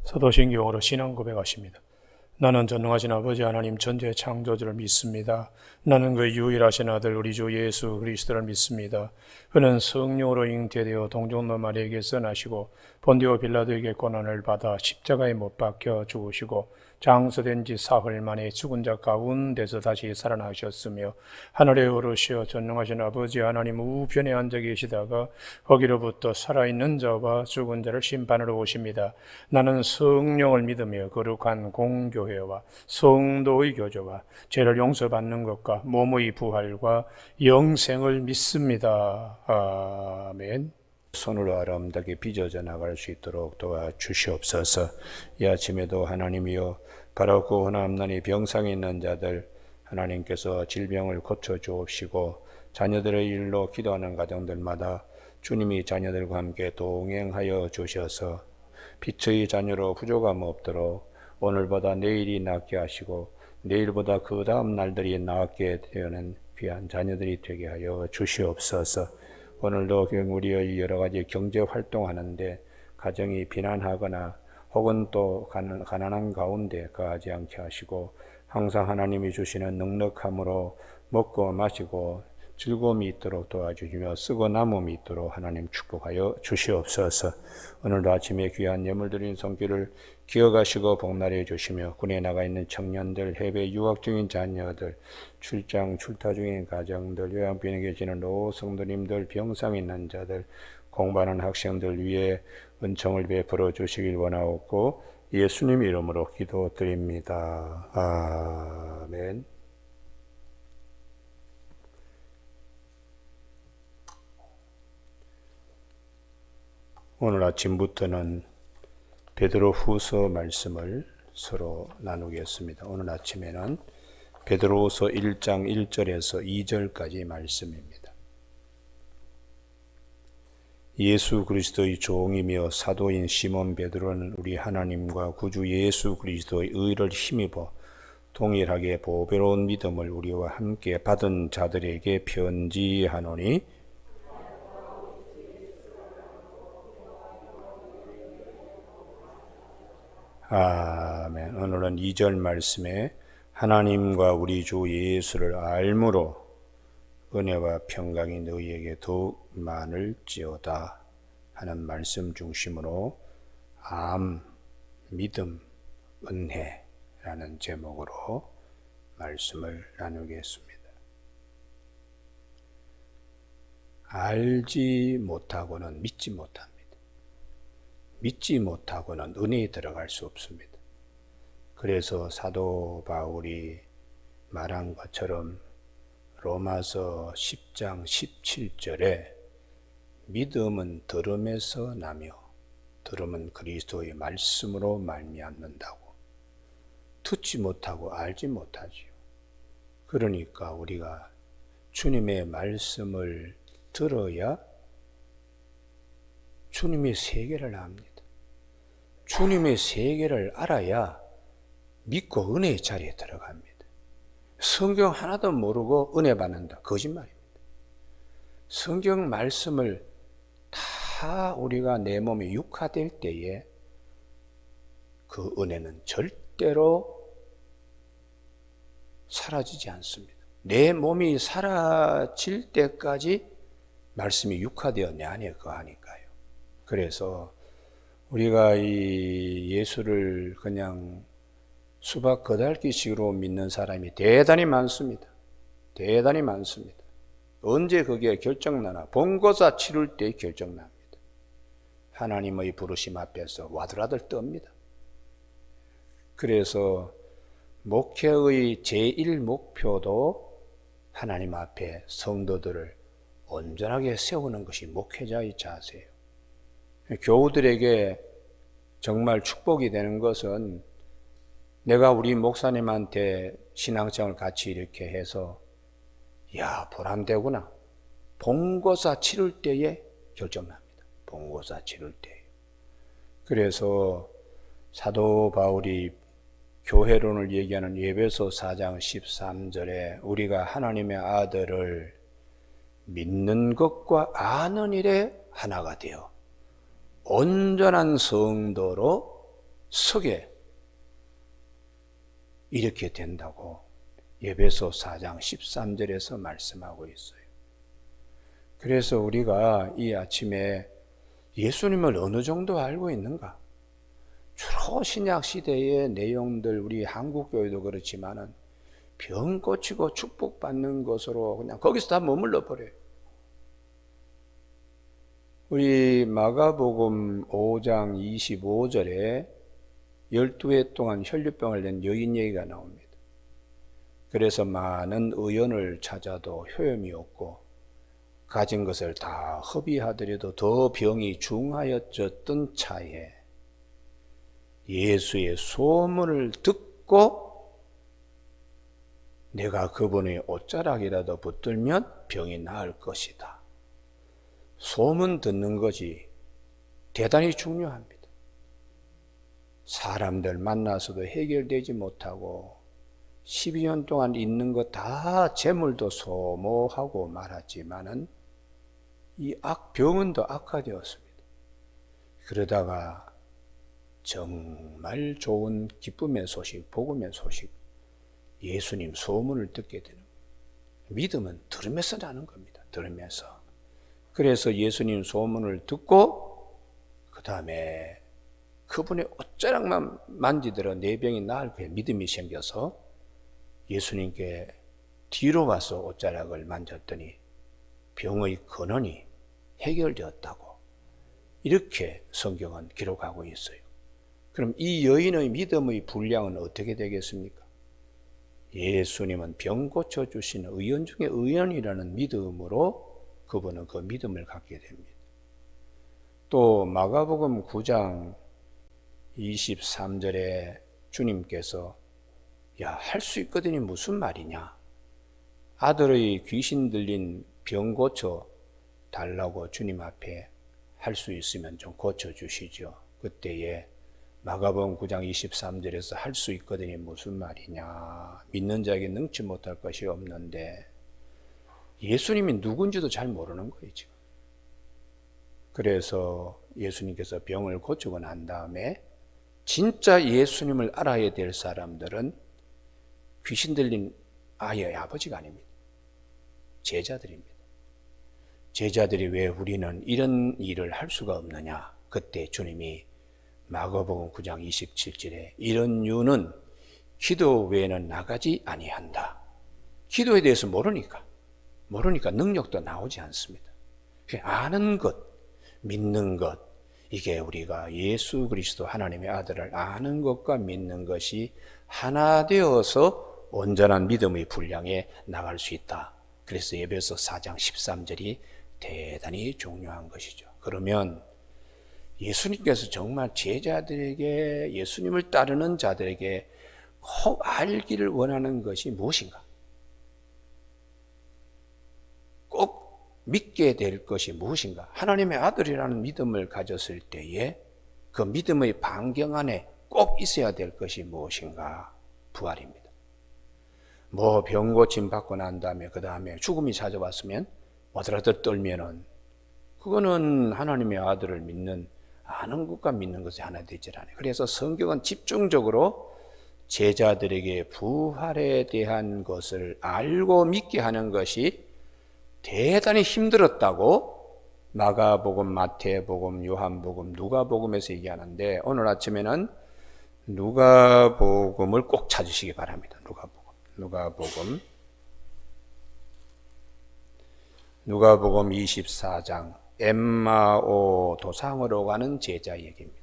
사도신경으로 신앙 고백하십니다. 나는 전능하신 아버지 하나님 전지의 창조주를 믿습니다. 나는 그 유일하신 아들 우리 주 예수 그리스도를 믿습니다. 그는 성령으로 잉태되어 동정노 마리아에게서 나시고 본디오 빌라도에게 고난을 받아 십자가에 못 박혀 죽으시고 장사된 지 사흘 만에 죽은 자 가운데서 다시 살아나셨으며 하늘에 오르시어 전능하신 아버지 하나님 우편에 앉아 계시다가 거기로부터 살아있는 자와 죽은 자를 심판하러 오십니다. 나는 성령을 믿으며 거룩한 공교회와 성도의 교제와 죄를 용서받는 것과 몸의 부활과 영생을 믿습니다. 아멘. 손으로 아름답게 빚어져 나갈 수 있도록 도와주시옵소서. 이 아침에도 하나님이여 바라고 원함나니 병상에 있는 자들 하나님께서 질병을 고쳐주옵시고 자녀들의 일로 기도하는 가정들마다 주님이 자녀들과 함께 동행하여 주셔서 빛의 자녀로 부족함 없도록 오늘보다 내일이 낫게 하시고 내일보다 그 다음 날들이 낫게 되는 귀한 자녀들이 되게 하여 주시옵소서. 오늘도 우리의 여러 가지 경제 활동하는데 가정이 비난하거나 혹은 또 가난한 가운데 거하지 않게 하시고 항상 하나님이 주시는 넉넉함으로 먹고 마시고 즐거움이 있도록 도와주시며 쓰고 남음이 있도록 하나님 축복하여 주시옵소서. 오늘도 아침에 귀한 예물 드린 손길을 기억하시고 복날해 주시며 군에 나가 있는 청년들, 해외 유학 중인 자녀들, 출장 출타 중인 가정들, 요양병원에 계시는 노성도님들, 병상에 있는 자들, 공부하는 학생들 위해 은총을 베풀어 주시길 원하옵고 예수님 이름으로 기도드립니다. 아멘. 오늘 아침부터는 베드로 후서 말씀을 서로 나누겠습니다. 오늘 아침에는 베드로후서 1장 1절에서 2절까지 말씀입니다. 예수 그리스도의 종이며 사도인 시몬 베드로는 우리 하나님과 구주 예수 그리스도의 의를 힘입어 동일하게 보배로운 믿음을 우리와 함께 받은 자들에게 편지하노니 아멘. 오늘은 2절 말씀에 하나님과 우리 주 예수를 알므로 은혜와 평강이 너희에게 더욱 많을지어다 하는 말씀 중심으로 믿음, 은혜라는 제목으로 말씀을 나누겠습니다. 알지 못하고는 믿지 못합니다. 믿지 못하고는 은혜에 들어갈 수 없습니다. 그래서 사도 바울이 말한 것처럼 로마서 10장 17절에 믿음은 들음에서 나며 들음은 그리스도의 말씀으로 말미암는다고. 듣지 못하고 알지 못하지요. 그러니까 우리가 주님의 말씀을 들어야 주님의 세계를 압니다. 주님의 세계를 알아야 믿고 은혜의 자리에 들어갑니다. 성경 하나도 모르고 은혜 받는다. 거짓말입니다. 성경 말씀을 다 우리가 내 몸에 육화될 때에 그 은혜는 절대로 사라지지 않습니다. 내 몸이 사라질 때까지 말씀이 육화되어 내 안에 거하니까요. 그래서 우리가 이 예수를 그냥 수박 겉핥기식으로 믿는 사람이 대단히 많습니다. 대단히 많습니다. 언제 그게 결정나나? 본고사 치를 때 결정납니다. 하나님의 부르심 앞에서 와들와들 떱니다. 그래서 목회의 제1목표도 하나님 앞에 성도들을 온전하게 세우는 것이 목회자의 자세예요. 교우들에게 정말 축복이 되는 것은 내가 우리 목사님한테 신앙생활 같이 이렇게 해서 야 보람되구나. 본고사 치를 때에 결정납니다. 본고사 치를 때에. 그래서 사도 바울이 교회론을 얘기하는 에베소 4장 13절에 우리가 하나님의 아들을 믿는 것과 아는 일에 하나가 되어 온전한 성도로 서게 이렇게 된다고 에베소 4장 13절에서 말씀하고 있어요. 그래서 우리가 이 아침에 예수님을 어느 정도 알고 있는가? 주로 신약 시대의 내용들, 우리 한국 교회도 그렇지만은 병 고치고 축복받는 것으로 그냥 거기서 다 머물러 버려요. 우리 마가복음 5장 25절에 12해 동안 혈류병을 낸 여인 얘기가 나옵니다. 그래서 많은 의원을 찾아도 효험이 없고 가진 것을 다 허비하더라도 더 병이 중하여졌던 차에 예수의 소문을 듣고 내가 그분의 옷자락이라도 붙들면 병이 나을 것이다. 소문 듣는 것이 대단히 중요합니다. 사람들 만나서도 해결되지 못하고 12년 동안 있는 것 다 재물도 소모하고 말았지만은 이 병은 더 악화되었습니다. 그러다가 정말 좋은 기쁨의 소식, 복음의 소식, 예수님 소문을 듣게 되는 거예요. 믿음은 들으면서 나는 겁니다. 들으면서. 그래서 예수님 소문을 듣고 그 다음에 그분의 옷자락만 만지더라 내 병이 나을 거예요. 믿음이 생겨서 예수님께 뒤로 와서 옷자락을 만졌더니 병의 근원이 해결되었다고 이렇게 성경은 기록하고 있어요. 그럼 이 여인의 믿음의 분량은 어떻게 되겠습니까? 예수님은 병 고쳐주시는 의원 중에 의원이라는 믿음으로 그분은 그 믿음을 갖게 됩니다. 또 마가복음 9장 23절에 주님께서 할 수 있거든이 무슨 말이냐? 아들의 귀신 들린 병 고쳐 달라고 주님 앞에 할 수 있으면 좀 고쳐주시죠. 그때에 마가복음 9장 23절에서 할 수 있거든이 무슨 말이냐? 믿는 자에게 능치 못할 것이 없는데 예수님이 누군지도 잘 모르는 거예요, 지금. 그래서 예수님께서 병을 고치고 난 다음에 진짜 예수님을 알아야 될 사람들은 귀신 들린 아이의 아버지가 아닙니다. 제자들입니다. 제자들이 왜 우리는 이런 일을 할 수가 없느냐? 그때 주님이 마가복음 9장 27절에 이런 유는 기도 외에는 나가지 아니한다. 기도에 대해서 모르니까 능력도 나오지 않습니다. 아는 것, 믿는 것, 이게 우리가 예수 그리스도 하나님의 아들을 아는 것과 믿는 것이 하나 되어서 온전한 믿음의 분량에 나갈 수 있다. 그래서 에베소 4장 13절이 대단히 중요한 것이죠. 그러면 예수님께서 정말 제자들에게, 예수님을 따르는 자들에게 꼭 알기를 원하는 것이 무엇인가? 꼭 믿게 될 것이 무엇인가? 하나님의 아들이라는 믿음을 가졌을 때에 그 믿음의 반경 안에 꼭 있어야 될 것이 무엇인가? 부활입니다. 병 고침 받고 난 다음에 그 다음에 죽음이 찾아왔으면 와드라드 떨면은 그거는 하나님의 아들을 믿는, 아는 것과 믿는 것이 하나 되질 않아요. 그래서 성경은 집중적으로 제자들에게 부활에 대한 것을 알고 믿게 하는 것이 대단히 힘들었다고 마가복음, 마태복음, 요한복음, 누가복음에서 얘기하는데 오늘 아침에는 누가복음을 꼭 찾으시기 바랍니다. 누가복음 24장 엠마오 도상으로 가는 제자 얘기입니다.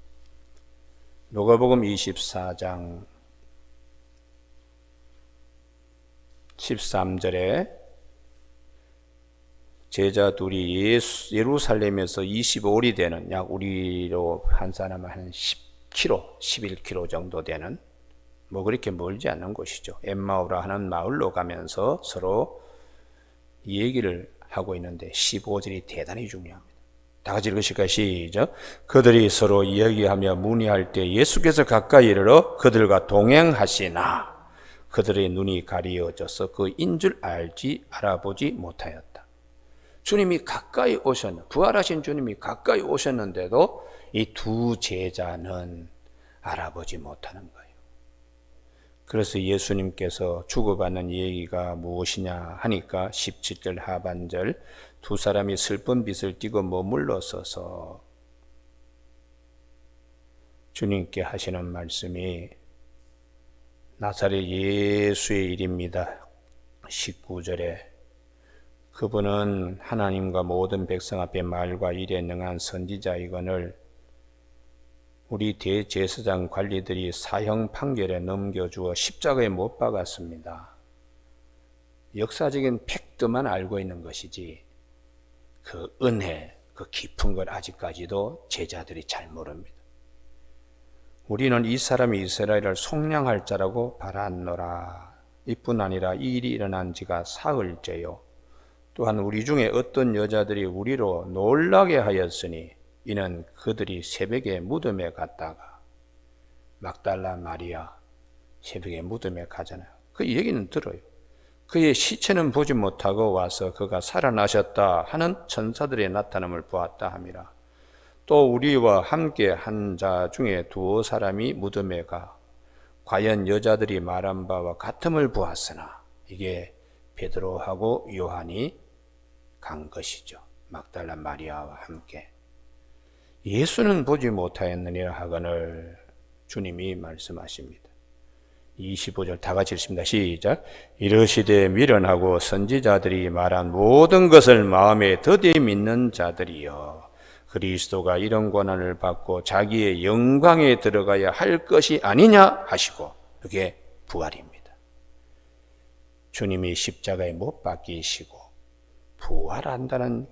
누가복음 24장 13절에 제자 둘이 예루살렘에서 25里되는, 약 우리로 한 사람 한 10km, 11km 정도 되는 그렇게 멀지 않는 곳이죠. 엠마오라 하는 마을로 가면서 서로 얘기를 하고 있는데 15절이 대단히 중요합니다. 다 같이 읽으실까요? 시작. 그들이 서로 이야기하며 문의할 때 예수께서 가까이 이르러 그들과 동행하시나 그들의 눈이 가리어져서 그인 줄 알아보지 못하였다. 주님이 가까이 부활하신 주님이 가까이 오셨는데도 이 두 제자는 알아보지 못하는 거예요. 그래서 예수님께서 주고받는 얘기가 무엇이냐 하니까 17절 하반절 두 사람이 슬픈 빛을 띠고 머물러 서서 주님께 하시는 말씀이 나사렛 예수의 일입니다. 19절에 그분은 하나님과 모든 백성 앞에 말과 일에 능한 선지자이거늘 우리 대제사장 관리들이 사형 판결에 넘겨주어 십자가에 못 박았습니다. 역사적인 팩트만 알고 있는 것이지 그 은혜, 그 깊은 걸 아직까지도 제자들이 잘 모릅니다. 우리는 이 사람이 이스라엘을 속량할 자라고 바랐노라. 이뿐 아니라 이 일이 일어난 지가 사흘째요. 또한 우리 중에 어떤 여자들이 우리로 놀라게 하였으니 이는 그들이 새벽에 무덤에 갔다가 막달라 마리아 새벽에 무덤에 가잖아요. 그 얘기는 들어요. 그의 시체는 보지 못하고 와서 그가 살아나셨다 하는 천사들의 나타남을 보았다 함이라. 또 우리와 함께 한 자 중에 두어 사람이 무덤에 가 과연 여자들이 말한 바와 같음을 보았으나 이게 베드로하고 요한이 간 것이죠. 막달라 마리아와 함께. 예수는 보지 못하였느니라 하거늘 주님이 말씀하십니다. 25절 다 같이 읽습니다. 시작. 이르시되 미련하고 선지자들이 말한 모든 것을 마음에 더디 믿는 자들이여 그리스도가 이런 권한을 받고 자기의 영광에 들어가야 할 것이 아니냐 하시고 그게 부활입니다. 주님이 십자가에 못 박히시고 부활한다는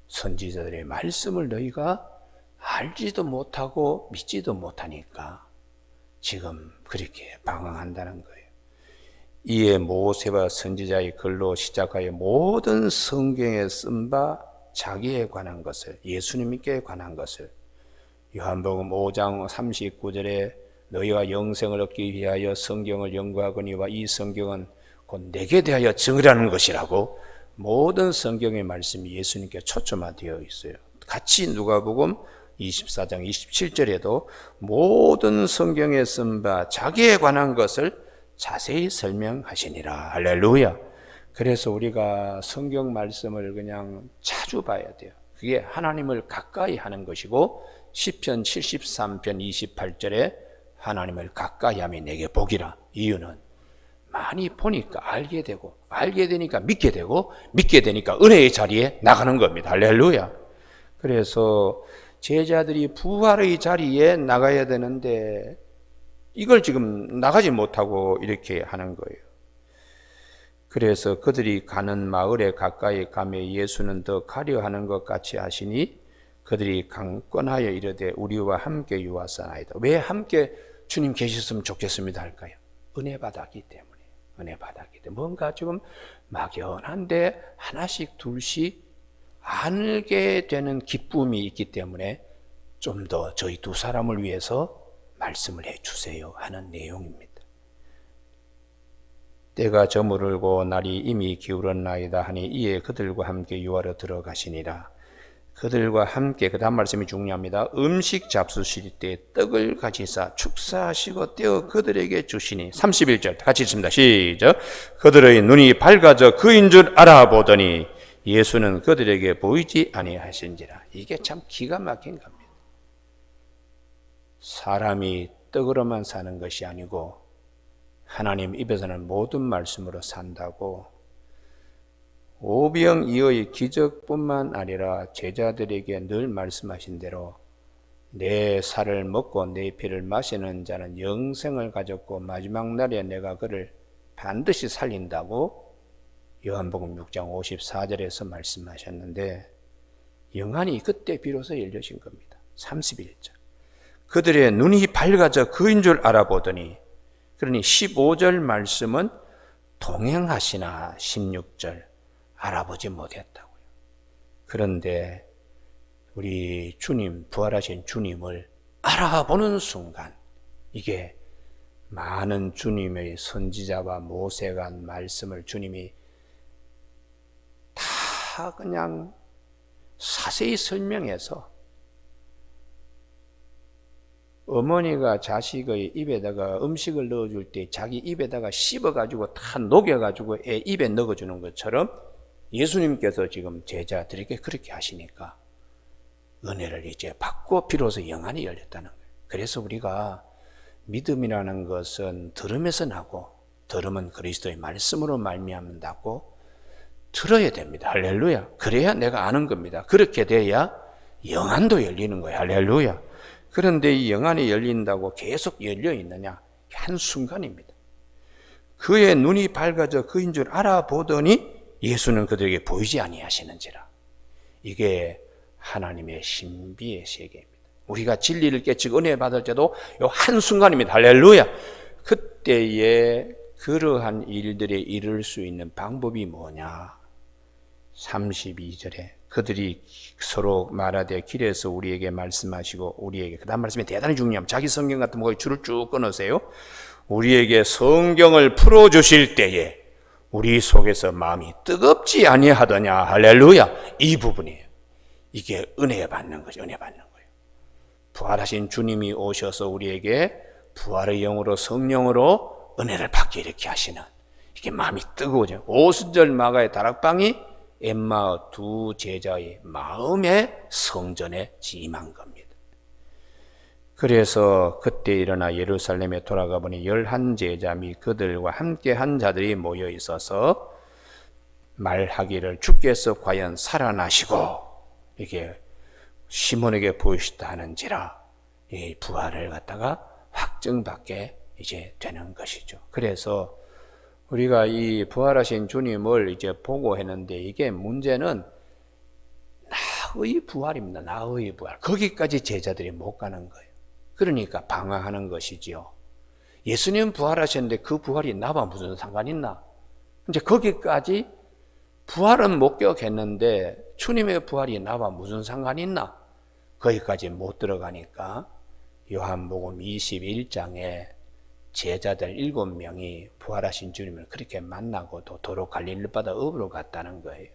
선지자들의 말씀을 너희가 알지도 못하고 믿지도 못하니까 지금 그렇게 방황한다는 거예요. 이에 모세와 선지자의 글로 시작하여 모든 성경에 쓴 바 자기에 관한 것을 예수님께 관한 것을 요한복음 5장 39절에 너희가 영생을 얻기 위하여 성경을 연구하거니와 이 성경은 곧 내게 대하여 증언하는 것이라고 모든 성경의 말씀이 예수님께 초점화되어 있어요. 같이 누가복음 24장 27절에도 모든 성경에 쓴 바 자기에 관한 것을 자세히 설명하시니라. 할렐루야. 그래서 우리가 성경 말씀을 그냥 자주 봐야 돼요. 그게 하나님을 가까이 하는 것이고 시편 73편 28절에 하나님을 가까이 함이 내게 복이라. 이유는 많이 보니까 알게 되고 알게 되니까 믿게 되고 믿게 되니까 은혜의 자리에 나가는 겁니다. 할렐루야. 그래서 제자들이 부활의 자리에 나가야 되는데 이걸 지금 나가지 못하고 이렇게 하는 거예요. 그래서 그들이 가는 마을에 가까이 가며 예수는 더 가려 하는 것 같이 하시니 그들이 강권하여 이르되 우리와 함께 유하사나이다. 왜 함께 주님 계셨으면 좋겠습니다 할까요? 은혜 받았기 때문에. 은혜 받았기 때문에. 뭔가 좀 막연한데 하나씩 둘씩 알게 되는 기쁨이 있기 때문에 좀 더 저희 두 사람을 위해서 말씀을 해 주세요 하는 내용입니다. 때가 저무르고 날이 이미 기울었나이다 하니 이에 그들과 함께 유하러 들어가시니라. 그들과 함께 그 다음 말씀이 중요합니다. 음식 잡수실 때 떡을 가지사 축사하시고 떼어 그들에게 주시니 31절 같이 읽습니다. 시작. 그들의 눈이 밝아져 그인 줄 알아보더니 예수는 그들에게 보이지 아니하신지라. 이게 참 기가 막힌 겁니다. 사람이 떡으로만 사는 것이 아니고 하나님 입에서는 모든 말씀으로 산다고 오병이어의 기적뿐만 아니라 제자들에게 늘 말씀하신 대로 내 살을 먹고 내 피를 마시는 자는 영생을 가졌고 마지막 날에 내가 그를 반드시 살린다고 요한복음 6장 54절에서 말씀하셨는데 영안이 그때 비로소 열려진 겁니다. 31절. 그들의 눈이 밝아져 그인 줄 알아보더니 그러니 15절 말씀은 동행하시나 16절 알아보지 못했다고요. 그런데 우리 주님, 부활하신 주님을 알아보는 순간 이게 많은 주님의 선지자와 모세가 한 말씀을 주님이 다 그냥 자세히 설명해서 어머니가 자식의 입에다가 음식을 넣어줄 때 자기 입에다가 씹어가지고 다 녹여가지고 애 입에 넣어주는 것처럼 예수님께서 지금 제자들에게 그렇게 하시니까 은혜를 이제 받고 비로소 영안이 열렸다는 거예요. 그래서 우리가 믿음이라는 것은 들음에서 나고 들음은 그리스도의 말씀으로 말미암는다고 들어야 됩니다. 할렐루야. 그래야 내가 아는 겁니다. 그렇게 돼야 영안도 열리는 거예요. 할렐루야. 그런데 이 영안이 열린다고 계속 열려 있느냐? 한순간입니다. 그의 눈이 밝아져 그인 줄 알아보더니 예수는 그들에게 보이지 아니하시는지라. 이게 하나님의 신비의 세계입니다. 우리가 진리를 깨치고 은혜 받을 때도 이 한순간입니다. 할렐루야. 그때에 그러한 일들에 이를 수 있는 방법이 뭐냐? 32절에 그들이 서로 말하되 길에서 우리에게 말씀하시고 우리에게 그 다음 말씀이 대단히 중요합니다. 자기 성경 같은 거 줄을 쭉 끊으세요. 우리에게 성경을 풀어주실 때에 우리 속에서 마음이 뜨겁지 아니하더냐. 할렐루야. 이 부분이에요. 이게 은혜 받는 거죠. 은혜 받는 거예요. 부활하신 주님이 오셔서 우리에게 부활의 영으로 성령으로 은혜를 받게 이렇게 하시는 이게 마음이 뜨거워져요. 오순절 마가의 다락방이 엠마오 두 제자의 마음의 성전에 임한 겁니다. 그래서 그때 일어나 예루살렘에 돌아가 보니 11제자 및 그들과 함께 한 자들이 모여 있어서 말하기를 주께서 과연 살아나시고 이게 시몬에게 보이시다 하는지라 이 부활을 갖다가 확증받게 이제 되는 것이죠. 그래서 우리가 이 부활하신 주님을 이제 보고 했는데 이게 문제는 나의 부활입니다. 나의 부활. 거기까지 제자들이 못 가는 거예요. 그러니까 방황하는 것이지요. 예수님 부활하셨는데 그 부활이 나와 무슨 상관 있나? 이제 거기까지 부활은 목격했는데 주님의 부활이 나와 무슨 상관이 있나? 거기까지 못 들어가니까 요한복음 21장에 제자들 7명이 부활하신 주님을 그렇게 만나고도 도로 갈릴리바다 읍으로 갔다는 거예요.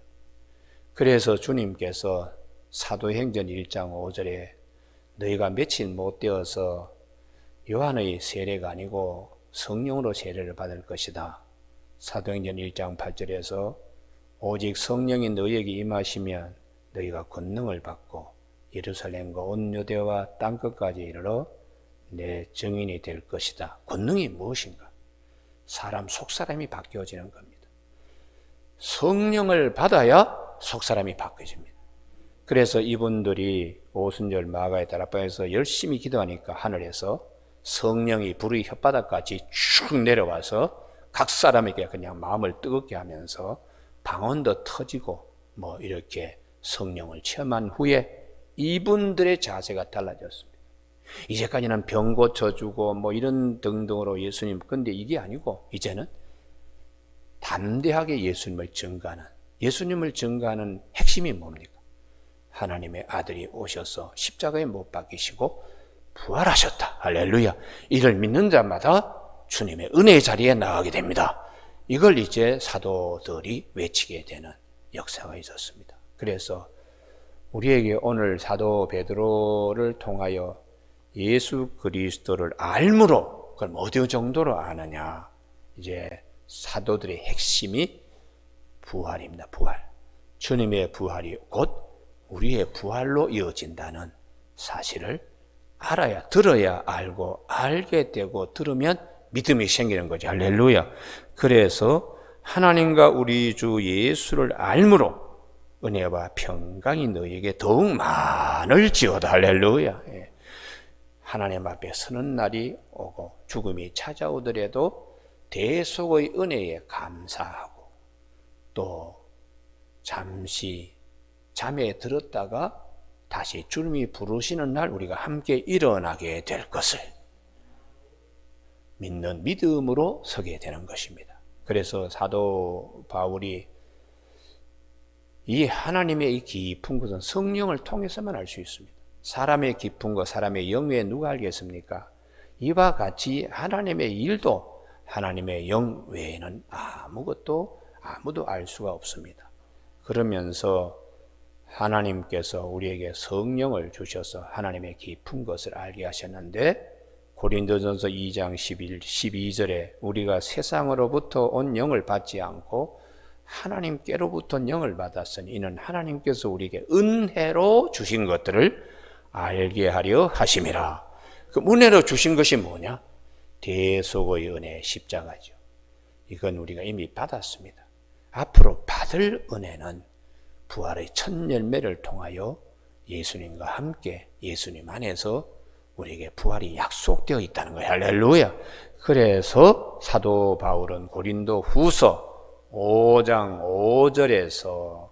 그래서 주님께서 사도행전 1장 5절에 너희가 며칠 못 되어서 요한의 세례가 아니고 성령으로 세례를 받을 것이다. 사도행전 1장 8절에서 오직 성령이 너희에게 임하시면 너희가 권능을 받고 예루살렘과 온 유대와 땅끝까지 이르러 내 증인이 될 것이다. 권능이 무엇인가? 사람 속사람이 바뀌어지는 겁니다. 성령을 받아야 속사람이 바뀌어집니다. 그래서 이분들이 오순절 마가의 다락방에서 열심히 기도하니까 하늘에서 성령이 불의 혓바닥같이 쭉 내려와서 각 사람에게 그냥 마음을 뜨겁게 하면서 방언도 터지고 뭐 이렇게 성령을 체험한 후에 이분들의 자세가 달라졌습니다. 이제까지는 병 고쳐주고 뭐 이런 등등으로 예수님, 근데 이게 아니고 이제는 담대하게 예수님을 증거하는 핵심이 뭡니까? 하나님의 아들이 오셔서 십자가에 못 박히시고 부활하셨다. 할렐루야. 이를 믿는 자마다 주님의 은혜의 자리에 나가게 됩니다. 이걸 이제 사도들이 외치게 되는 역사가 있었습니다. 그래서 우리에게 오늘 사도 베드로를 통하여 예수 그리스도를 알므로, 그럼 어느 정도로 아느냐? 이제 사도들의 핵심이 부활입니다. 부활. 주님의 부활이 곧 우리의 부활로 이어진다는 사실을 알아야, 들어야 알고, 알게 되고 들으면 믿음이 생기는 거죠. 할렐루야. 그래서 하나님과 우리 주 예수를 알므로 은혜와 평강이 너희에게 더욱 많을지어다. 할렐루야. 하나님 앞에 서는 날이 오고 죽음이 찾아오더라도 대속의 은혜에 감사하고 또 잠시 잠에 들었다가 다시 주님이 부르시는 날 우리가 함께 일어나게 될 것을 믿는 믿음으로 서게 되는 것입니다. 그래서 사도 바울이 이 하나님의 이 깊은 것은 성령을 통해서만 알 수 있습니다. 사람의 깊은 것, 사람의 영 외에 누가 알겠습니까? 이와 같이 하나님의 일도 하나님의 영 외에는 아무도 알 수가 없습니다. 그러면서 하나님께서 우리에게 성령을 주셔서 하나님의 깊은 것을 알게 하셨는데 고린도전서 2장 12절에 우리가 세상으로부터 온 영을 받지 않고 하나님께로부터 영을 받았으니 이는 하나님께서 우리에게 은혜로 주신 것들을 알게 하려 하심이라. 그 은혜로 주신 것이 뭐냐? 대속의 은혜 십자가죠. 이건 우리가 이미 받았습니다. 앞으로 받을 은혜는 부활의 첫 열매를 통하여 예수님과 함께 예수님 안에서 우리에게 부활이 약속되어 있다는 거예요. 할렐루야. 그래서 사도 바울은 고린도 후서 5장 5절에서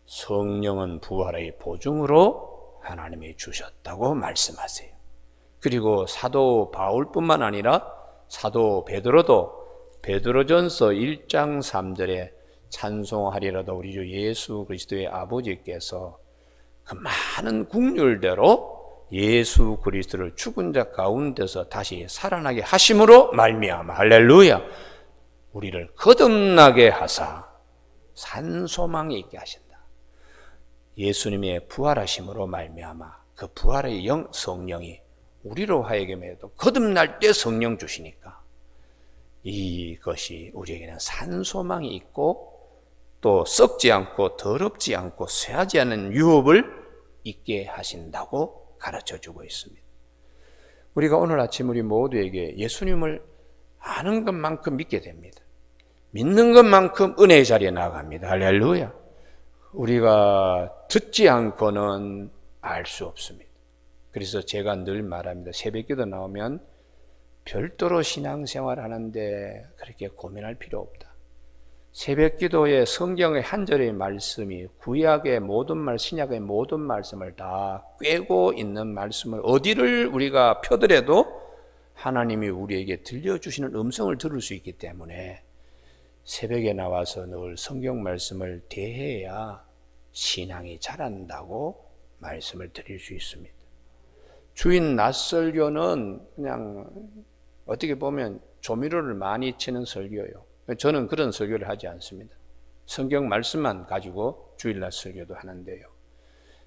성령은 부활의 보증으로 하나님이 주셨다고 말씀하세요. 그리고 사도 바울뿐만 아니라 사도 베드로도 베드로전서 1장 3절에 찬송하리라도 우리 주 예수 그리스도의 아버지께서 그 많은 국률대로 예수 그리스도를 죽은 자 가운데서 다시 살아나게 하심으로 말미암아 할렐루야 우리를 거듭나게 하사 산 소망이 있게 하신다. 예수님의 부활하심으로 말미암아 그 부활의 영 성령이 우리로 하여금에도 거듭날 때 성령 주시니까 이것이 우리에게는 산 소망이 있고 또 썩지 않고 더럽지 않고 쇠하지 않은 유업을 있게 하신다고 가르쳐주고 있습니다. 우리가 오늘 아침 우리 모두에게 예수님을 아는 것만큼 믿게 됩니다. 믿는 것만큼 은혜의 자리에 나아갑니다. 할렐루야. 우리가 듣지 않고는 알 수 없습니다. 그래서 제가 늘 말합니다. 새벽기도 나오면 별도로 신앙생활 하는데 그렇게 고민할 필요 없다. 새벽기도의 성경의 한 절의 말씀이 구약의 모든 말, 신약의 모든 말씀을 다 꿰고 있는 말씀을 어디를 우리가 펴더라도 하나님이 우리에게 들려주시는 음성을 들을 수 있기 때문에 새벽에 나와서 늘 성경 말씀을 대해야 신앙이 자란다고 말씀을 드릴 수 있습니다. 주인 낮설교는 그냥 어떻게 보면 조미료를 많이 치는 설교예요. 저는 그런 설교를 하지 않습니다. 성경 말씀만 가지고 주일날 설교도 하는데요.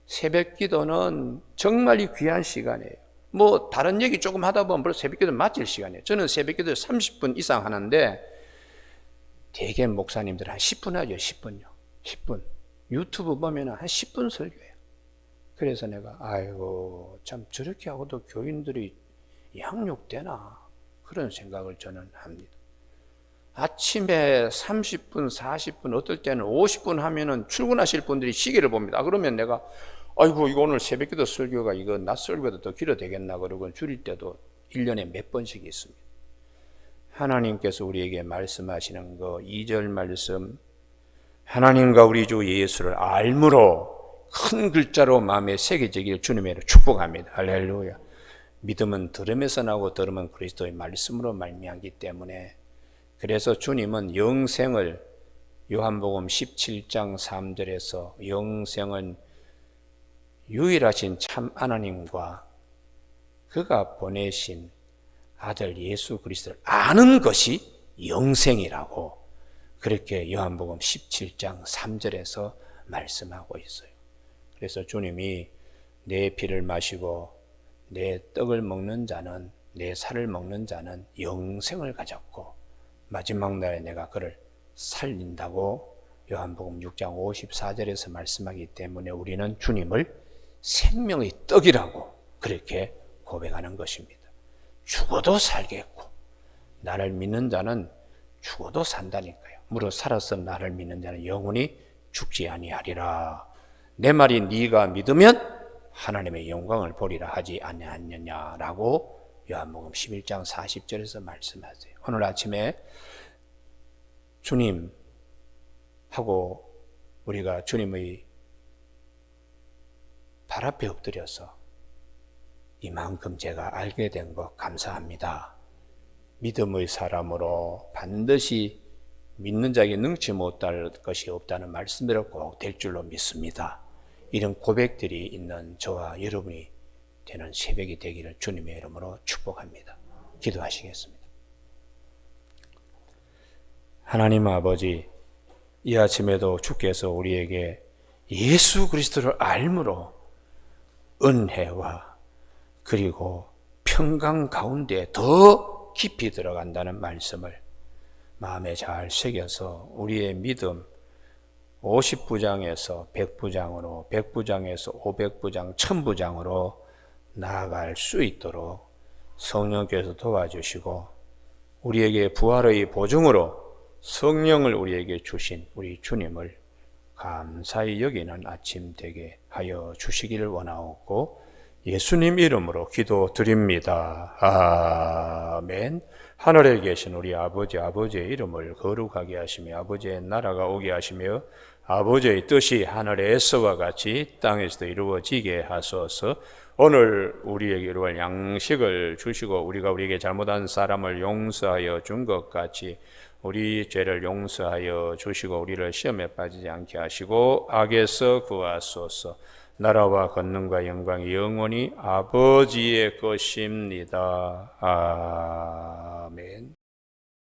새벽 기도는 정말 귀한 시간이에요. 뭐 다른 얘기 조금 하다 보면 벌써 새벽 기도 마칠 시간이에요. 저는 새벽 기도 30분 이상 하는데 대개 목사님들 한 10분 하죠. 10분요. 10분. 유튜브 보면 한 10분 설교해요. 그래서 내가 아이고 참 저렇게 하고도 교인들이 양육되나 그런 생각을 저는 합니다. 아침에 30분, 40분, 어떨 때는 50분 하면은 출근하실 분들이 시계를 봅니다. 그러면 내가 아이고 이거 오늘 새벽기도 설교가 이거 낮 설교보다 더 길어 되겠나 그러고 줄일 때도 1년에 몇 번씩 있습니다. 하나님께서 우리에게 말씀하시는 거 2절 말씀 하나님과 우리 주 예수를 알므로 큰 글자로 마음에 새겨지기를 주님의 이름으로 축복합니다. 할렐루야. 믿음은 들음에서 나고 들음은 그리스도의 말씀으로 말미암기 때문에 그래서 주님은 영생을 요한복음 17장 3절에서 영생은 유일하신 참 하나님과 그가 보내신 아들 예수 그리스도를 아는 것이 영생이라고 그렇게 요한복음 17장 3절에서 말씀하고 있어요. 그래서 주님이 내 피를 마시고 내 떡을 먹는 자는 내 살을 먹는 자는 영생을 가졌고 마지막 날에 내가 그를 살린다고 요한복음 6장 54절에서 말씀하기 때문에 우리는 주님을 생명의 떡이라고 그렇게 고백하는 것입니다. 죽어도 살겠고 나를 믿는 자는 죽어도 산다니까요. 무릇 살아서 나를 믿는 자는 영원히 죽지 아니하리라. 내 말이 네가 믿으면 하나님의 영광을 보리라 하지 아니하느냐라고 요한복음 11장 40절에서 말씀하세요. 오늘 아침에 주님하고 우리가 주님의 발 앞에 엎드려서 이만큼 제가 알게 된 것 감사합니다. 믿음의 사람으로 반드시 믿는 자에게 능치 못할 것이 없다는 말씀대로 꼭 될 줄로 믿습니다. 이런 고백들이 있는 저와 여러분이 되는 새벽이 되기를 주님의 이름으로 축복합니다. 기도하시겠습니다. 하나님 아버지, 이 아침에도 주께서 우리에게 예수 그리스도를 알므로 은혜와 그리고 평강 가운데 더 깊이 들어간다는 말씀을 마음에 잘 새겨서 우리의 믿음 50부장에서 100부장으로 100부장에서 500부장 1000부장으로 나아갈 수 있도록 성령께서 도와주시고 우리에게 부활의 보증으로 성령을 우리에게 주신 우리 주님을 감사히 여기는 아침 되게 하여 주시기를 원하옵고 예수님 이름으로 기도드립니다. 아멘. 하늘에 계신 우리 아버지의 이름을 거룩하게 하시며 아버지의 나라가 오게 하시며 아버지의 뜻이 하늘에서와 같이 땅에서도 이루어지게 하소서. 오늘 우리에게 이루어질 양식을 주시고 우리가 우리에게 잘못한 사람을 용서하여 준 것 같이 우리 죄를 용서하여 주시고 우리를 시험에 빠지지 않게 하시고 악에서 구하소서. 나라와 권능과 영광이 영원히 아버지의 것입니다.